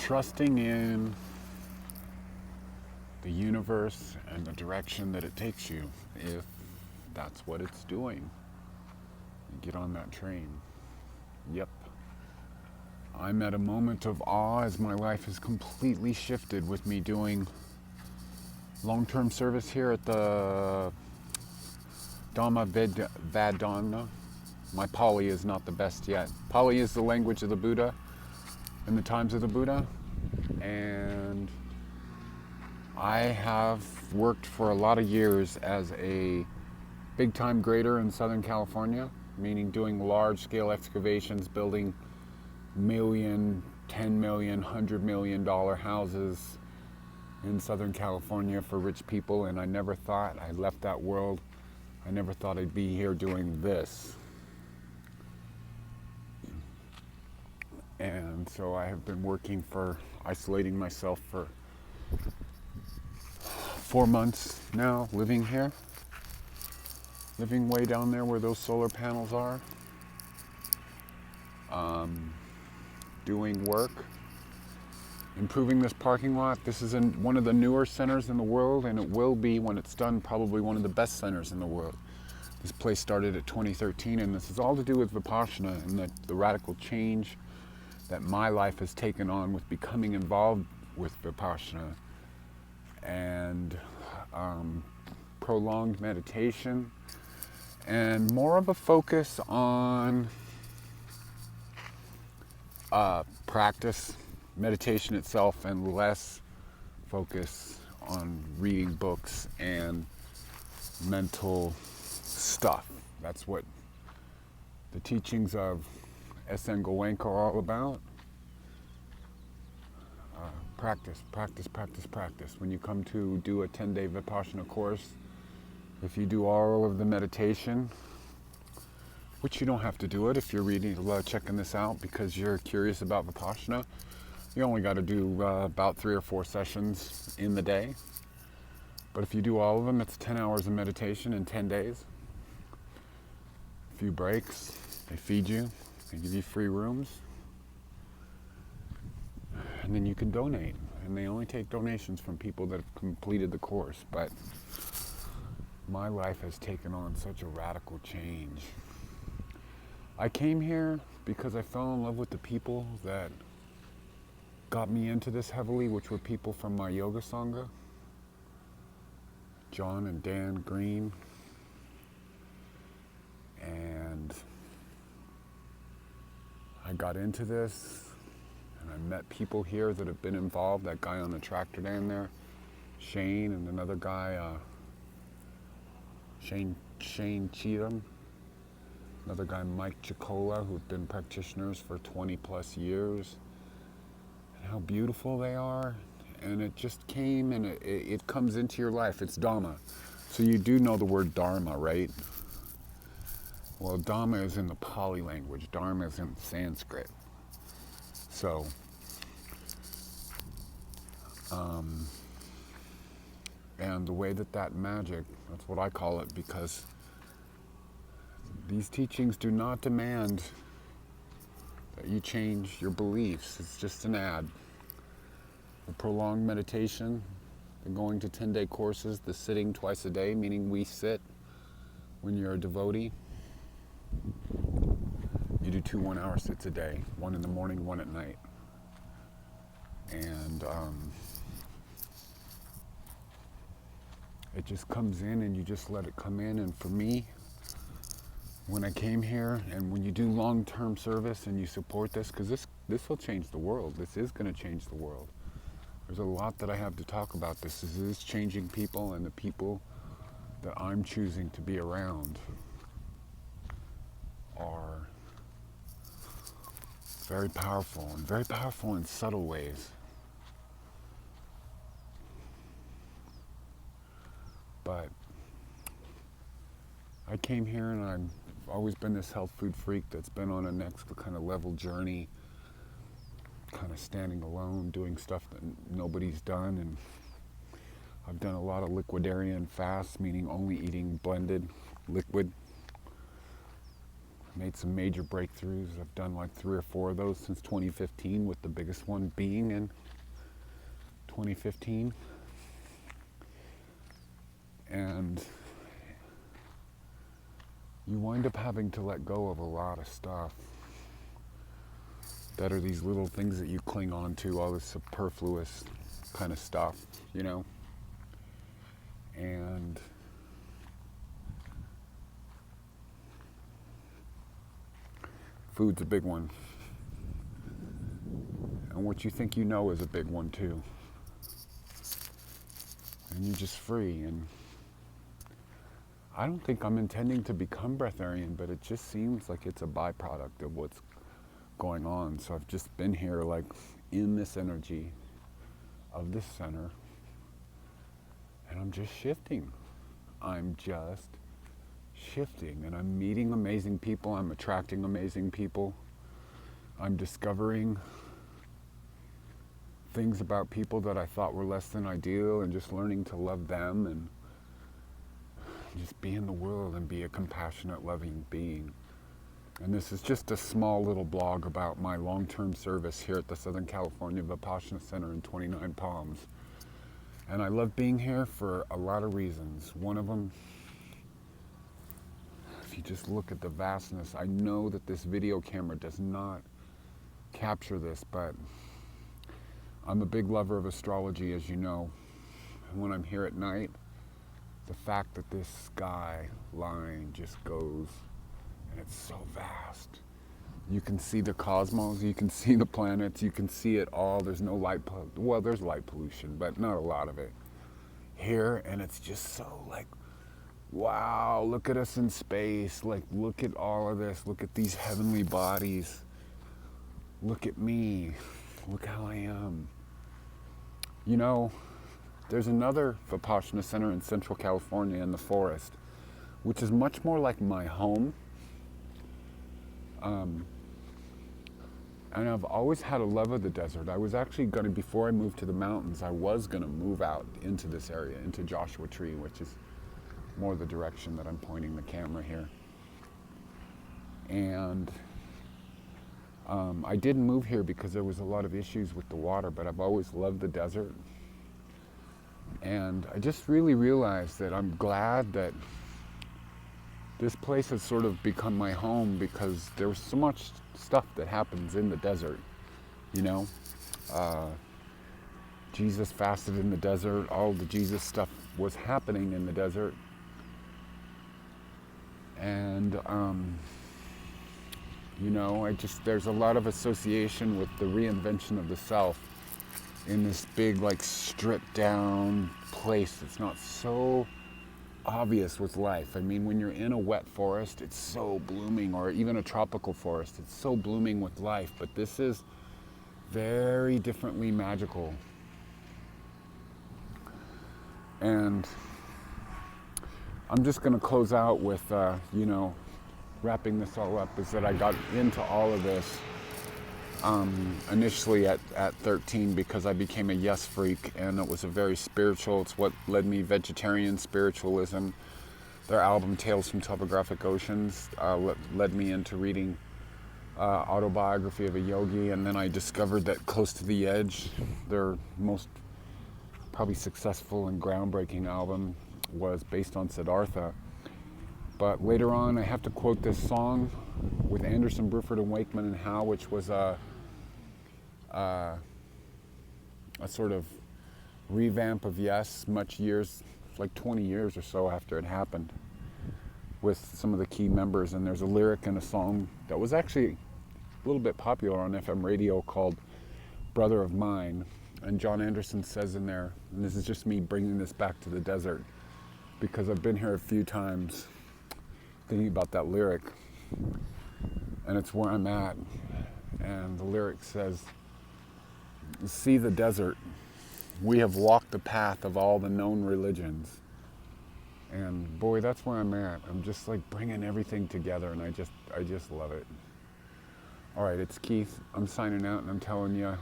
trusting in the universe and the direction that it takes you, if that's what it's doing. Get on that train. Yep. I'm at a moment of awe as my life has completely shifted with me doing long-term service here at the Dhamma Vedana. My Pali is not the best yet. Pali is the language of the Buddha in the times of the Buddha, and I have worked for a lot of years as a big-time grader in Southern California, meaning doing large-scale excavations, building million, 10 million, $100 million houses in Southern California for rich people, and I never thought I left that world. I never thought I'd be here doing this. And so I have been working isolating myself for 4 months now, living here. Living way down there where those solar panels are. Doing work. Improving this parking lot. This is in one of the newer centers in the world, and it will be, when it's done, probably one of the best centers in the world. This place started at 2013, and this is all to do with Vipassana and the radical change that my life has taken on with becoming involved with Vipassana and prolonged meditation, and more of a focus on practice, meditation itself, and less focus on reading books and mental stuff. That's what the teachings of S.N. Goenka are all about. Practice, practice, practice, practice. When you come to do a 10-day Vipassana course, if you do all of the meditation, which you don't have to do it if you're checking this out because you're curious about Vipassana, you only got to do about 3 or 4 sessions in the day. But if you do all of them, it's 10 hours of meditation in 10 days. A few breaks, they feed you, they give you free rooms, and then you can donate. And they only take donations from people that have completed the course. But my life has taken on such a radical change. I came here because I fell in love with the people that got me into this heavily, which were people from my yoga sangha, John and Dan Green. And I got into this, and I met people here that have been involved. That guy on the tractor down there, Shane, and another guy, Shane Cheatham, another guy, Mike Chicola, who've been practitioners for 20 plus years. And how beautiful they are. And it just came, and it comes into your life. It's Dhamma. So you do know the word Dharma, right? Well, Dhamma is in the Pali language. Dharma is in Sanskrit. So, and the way that magic, that's what I call it, because these teachings do not demand that you change your beliefs. It's just an ad. The prolonged meditation, the going to 10-day courses, the sitting twice a day, meaning we sit when you're a devotee. You do 2 1-hour sits a day, 1 in the morning, 1 at night. And it just comes in, and you just let it come in. And for me, when I came here, and when you do long-term service and you support this, because this will change the world. This is going to change the world. There's a lot that I have to talk about. This is changing people, and the people that I'm choosing to be around are very powerful in subtle ways. But I came here, and I've always been this health food freak that's been on a next kind of level journey, kind of standing alone, doing stuff that nobody's done. And I've done a lot of liquidarian fasts, meaning only eating blended liquid, made some major breakthroughs. I've done like 3 or 4 of those since 2015, with the biggest one being in 2015. And you wind up having to let go of a lot of stuff that are these little things that you cling on to, all this superfluous kind of stuff, you know? And food's a big one. And what you think you know is a big one too. And you're just free. And I don't think I'm intending to become breatharian, but it just seems like it's a byproduct of what's going on. So I've just been here like in this energy of this center, and I'm just shifting. I'm just shifting, and I'm meeting amazing people. I'm attracting amazing people. I'm discovering things about people that I thought were less than ideal, and just learning to love them and just be in the world and be a compassionate, loving being. And this is just a small little blog about my long-term service here at the Southern California Vipassana Center in 29 Palms. And I love being here for a lot of reasons. One of them, if you just look at the vastness, I know that this video camera does not capture this, but I'm a big lover of astrology, as you know. And when I'm here at night, the fact that this sky line just goes, and it's so vast. You can see the cosmos, you can see the planets, you can see it all. There's no light, well, there's light pollution, but not a lot of it here. And it's just so like, wow, look at us in space. Like, look at all of this. Look at these heavenly bodies. Look at me. Look how I am. You know, there's another Vipassana center in Central California in the forest, which is much more like my home. And I've always had a love of the desert. I was actually going to, before I moved to the mountains, I was going to move out into this area, into Joshua Tree, which is more the direction that I'm pointing the camera here. And I didn't move here because there was a lot of issues with the water, but I've always loved the desert. And I just really realized that I'm glad that this place has sort of become my home, because there was so much stuff that happens in the desert, you know? Jesus fasted in the desert. All the Jesus stuff was happening in the desert. And, you know, there's a lot of association with the reinvention of the self in this big, like, stripped down place. It's not so obvious with life. I mean, when you're in a wet forest, it's so blooming, or even a tropical forest, it's so blooming with life. But this is very differently magical. And I'm just going to close out with, you know, wrapping this all up, is that I got into all of this initially at 13 because I became a yes freak, and it was a very spiritual, it's what led me vegetarian spiritualism. Their album Tales from Topographic Oceans led me into reading Autobiography of a Yogi, and then I discovered that Close to the Edge, their most probably successful and groundbreaking album, was based on Siddhartha. But later on, I have to quote this song with Anderson, Bruford, and Wakeman and Howe, which was a sort of revamp of Yes, like 20 years or so after it happened, with some of the key members. And there's a lyric in a song that was actually a little bit popular on FM radio called Brother of Mine. And John Anderson says in there, and this is just me bringing this back to the desert, because I've been here a few times thinking about that lyric, and it's where I'm at. And the lyric says, "See the desert, we have walked the path of all the known religions." And boy, that's where I'm at. I'm just like bringing everything together, and I just love it. All right, it's Keith. I'm signing out, and I'm telling you,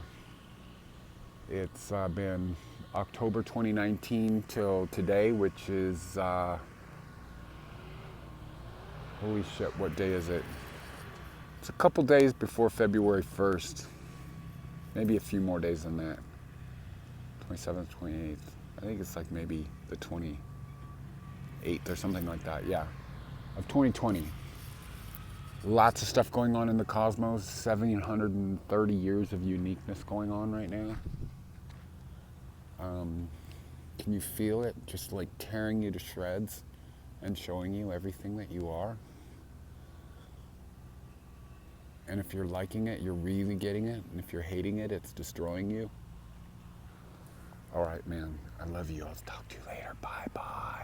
it's been October 2019 till today, which is holy shit, what day is it? It's a couple days before February 1st. Maybe a few more days than that. 27th, 28th. I think it's like maybe the 28th or something like that, yeah. Of 2020. Lots of stuff going on in the cosmos. 730 years of uniqueness going on right now. Can you feel it? Just like tearing you to shreds and showing you everything that you are. And if you're liking it, you're really getting it. And if you're hating it, it's destroying you. All right, man. I love you. I'll talk to you later. Bye-bye.